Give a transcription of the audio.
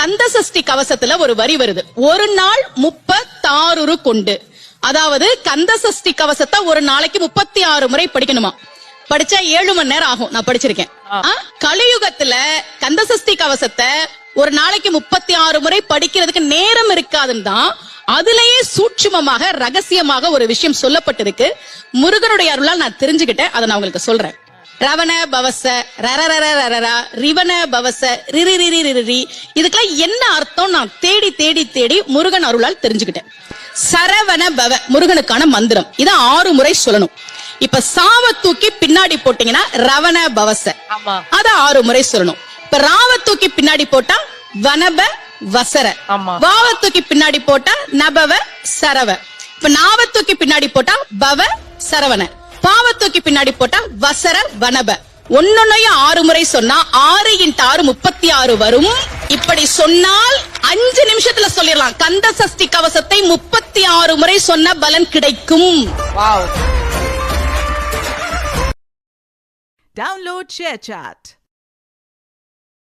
கந்த சஷ்டி கவசத்துல ஒரு வரி வருது, ஒரு நாள் 36 கொண்டு. அதாவது கந்த சஷ்டி கவசத்தை ஒரு நாளைக்கு 36 முறை படிக்கணுமா. படிச்சா 7 மணி நேரம் ஆகும். நான் படிச்சிருக்கேன். கலியுகத்துல கந்த சஷ்டி கவசத்தை ஒரு நாளைக்கு 36 முறை படிக்கிறதுக்கு நேரம் இருக்காதுன்னு தான் அதுலயே சூட்சுமமாக ரகசியமாக ஒரு விஷயம் சொல்லப்பட்டிருக்கு. முருகனுடைய அருளால் நான் தெரிஞ்சுக்கிட்டேன். அதை நான் உங்களுக்கு சொல்றேன். ரவண பவச ரரரரரரா ரிவண பவச ரிரிரிரிரிரி, இதுக்கெல்லாம் என்ன அர்த்தம் நான் தேடி தேடி தேடி முருகன் அருளால் தெரிஞ்சுக்கிட்டேன். சரவண பவ முருகனுக்கான மந்திரம். இத 6 முறை சொல்லணும். இப்ப சாவ தூக்கி பின்னாடி போட்டீங்கன்னா ரவண பவச, அத 6 முறை சொல்லணும். இப்ப ராவ தூக்கி பின்னாடி போட்டா வனப வசர, வாவ தூக்கி பின்னாடி போட்டா நபவ சரவ, இப்ப நாவ தூக்கி பின்னாடி போட்டா பவ சரவண, பாவ தூக்கி பின்னாடி போட்டா வசர வனப. ஒன்னொன்னையும் 6 முறை சொன்னா 6 × 6 36 வரும். இப்படி சொன்னால் 5 நிமிஷத்துல சொல்லிடலாம். கந்த சஷ்டி கவசத்தை 36 முறை சொன்ன பலன் கிடைக்கும். Download ShareChat.